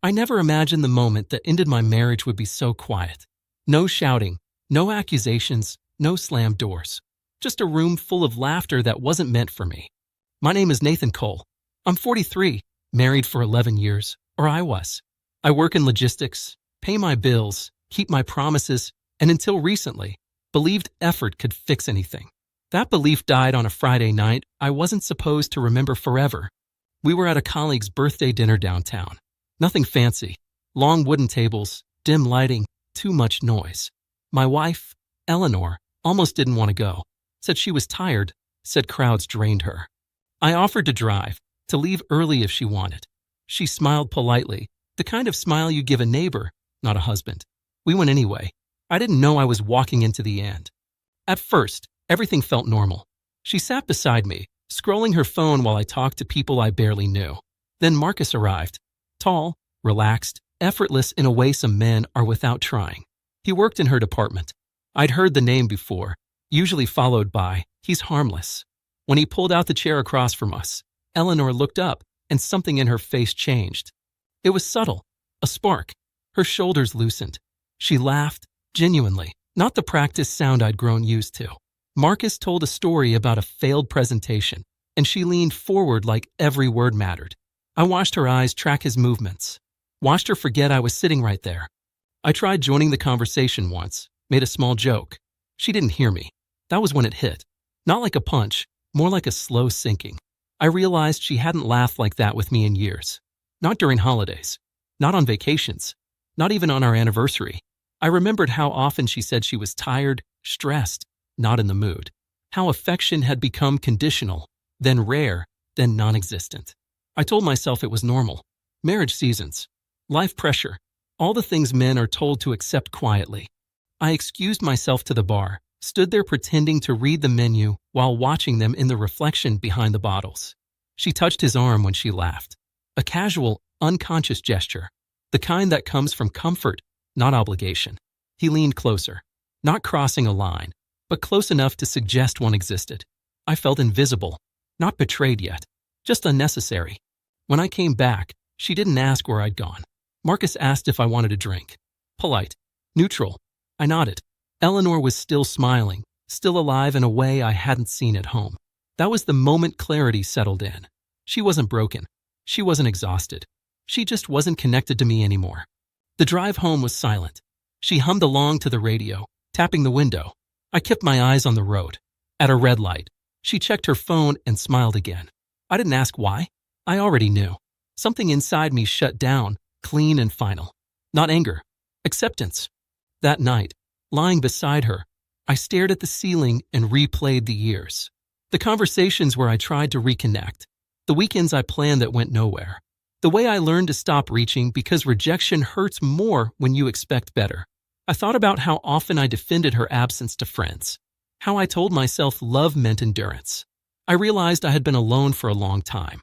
I never imagined the moment that ended my marriage would be so quiet. No shouting, no accusations, no slammed doors. Just a room full of laughter that wasn't meant for me. My name is Nathan Cole. I'm 43, married for 11 years, or I was. I work in logistics, pay my bills, keep my promises, and until recently, believed effort could fix anything. That belief died on a Friday night I wasn't supposed to remember forever. We were at a colleague's birthday dinner downtown. Nothing fancy. Long wooden tables, dim lighting, too much noise. My wife, Eleanor, almost didn't want to go. Said she was tired, said crowds drained her. I offered to drive, to leave early if she wanted. She smiled politely, the kind of smile you give a neighbor, not a husband. We went anyway. I didn't know I was walking into the end. At first, everything felt normal. She sat beside me, scrolling her phone while I talked to people I barely knew. Then Marcus arrived. Tall, relaxed, effortless in a way some men are without trying. He worked in her department. I'd heard the name before, usually followed by, "He's harmless." When he pulled out the chair across from us, Eleanor looked up and something in her face changed. It was subtle, a spark. Her shoulders loosened. She laughed, genuinely, not the practiced sound I'd grown used to. Marcus told a story about a failed presentation, and she leaned forward like every word mattered. I watched her eyes track his movements, watched her forget I was sitting right there. I tried joining the conversation once, made a small joke. She didn't hear me. That was when it hit. Not like a punch, more like a slow sinking. I realized she hadn't laughed like that with me in years. Not during holidays. Not on vacations. Not even on our anniversary. I remembered how often she said she was tired, stressed, not in the mood. How affection had become conditional, then rare, then non-existent. I told myself it was normal. Marriage seasons, life pressure, all the things men are told to accept quietly. I excused myself to the bar, stood there pretending to read the menu while watching them in the reflection behind the bottles. She touched his arm when she laughed. A casual, unconscious gesture, the kind that comes from comfort, not obligation. He leaned closer, not crossing a line, but close enough to suggest one existed. I felt invisible, not betrayed yet, just unnecessary. When I came back, she didn't ask where I'd gone. Marcus asked if I wanted a drink. Polite, neutral. I nodded. Eleanor was still smiling, still alive in a way I hadn't seen at home. That was the moment clarity settled in. She wasn't broken. She wasn't exhausted. She just wasn't connected to me anymore. The drive home was silent. She hummed along to the radio, tapping the window. I kept my eyes on the road. At a red light, she checked her phone and smiled again. I didn't ask why. I already knew. Something inside me shut down, clean and final. Not anger. Acceptance. That night, lying beside her, I stared at the ceiling and replayed the years. The conversations where I tried to reconnect. The weekends I planned that went nowhere. The way I learned to stop reaching because rejection hurts more when you expect better. I thought about how often I defended her absence to friends. How I told myself love meant endurance. I realized I had been alone for a long time.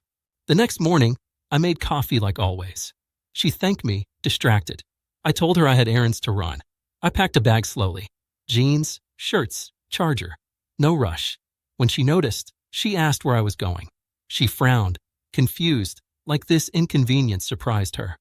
The next morning, I made coffee like always. She thanked me, distracted. I told her I had errands to run. I packed a bag slowly. Jeans, shirts, charger. No rush. When she noticed, she asked where I was going. She frowned, confused, like this inconvenience surprised her.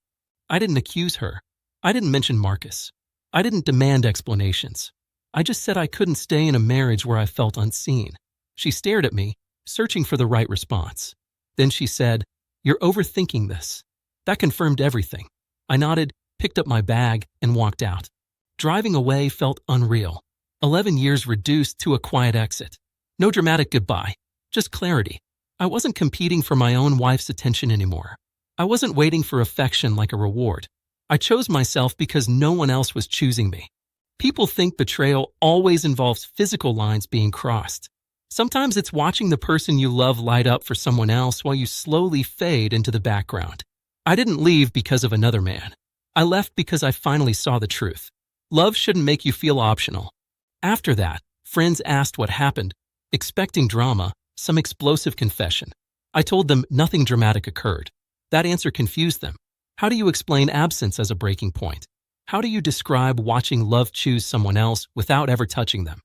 I didn't accuse her. I didn't mention Marcus. I didn't demand explanations. I just said I couldn't stay in a marriage where I felt unseen. She stared at me, searching for the right response. Then she said, "You're overthinking this." That confirmed everything. I nodded, picked up my bag, and walked out. Driving away felt unreal. 11 years reduced to a quiet exit. No dramatic goodbye, just clarity. I wasn't competing for my own wife's attention anymore. I wasn't waiting for affection like a reward. I chose myself because no one else was choosing me. People think betrayal always involves physical lines being crossed. Sometimes it's watching the person you love light up for someone else while you slowly fade into the background. I didn't leave because of another man. I left because I finally saw the truth. Love shouldn't make you feel optional. After that, friends asked what happened, expecting drama, some explosive confession. I told them nothing dramatic occurred. That answer confused them. How do you explain absence as a breaking point? How do you describe watching love choose someone else without ever touching them?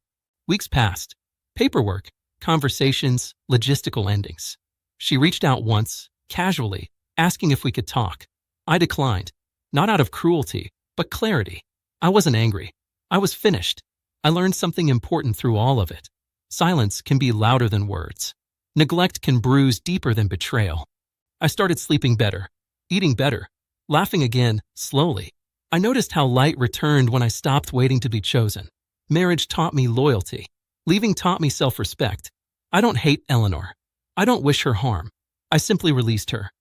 Weeks passed. Paperwork, conversations, logistical endings. She reached out once, casually, asking if we could talk. I declined. Not out of cruelty, but clarity. I wasn't angry. I was finished. I learned something important through all of it. Silence can be louder than words. Neglect can bruise deeper than betrayal. I started sleeping better, eating better, laughing again, slowly. I noticed how light returned when I stopped waiting to be chosen. Marriage taught me loyalty. Leaving taught me self-respect. I don't hate Eleanor. I don't wish her harm. I simply released her.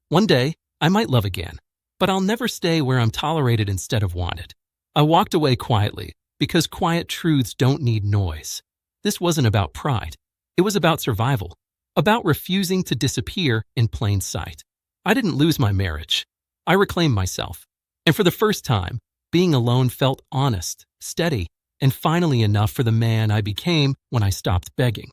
One day, I might love again, but I'll never stay where I'm tolerated instead of wanted. I walked away quietly because quiet truths don't need noise. This wasn't about pride. It was about survival, about refusing to disappear in plain sight. I didn't lose my marriage. I reclaimed myself. And for the first time, being alone felt honest, steady, and finally enough for the man I became when I stopped begging.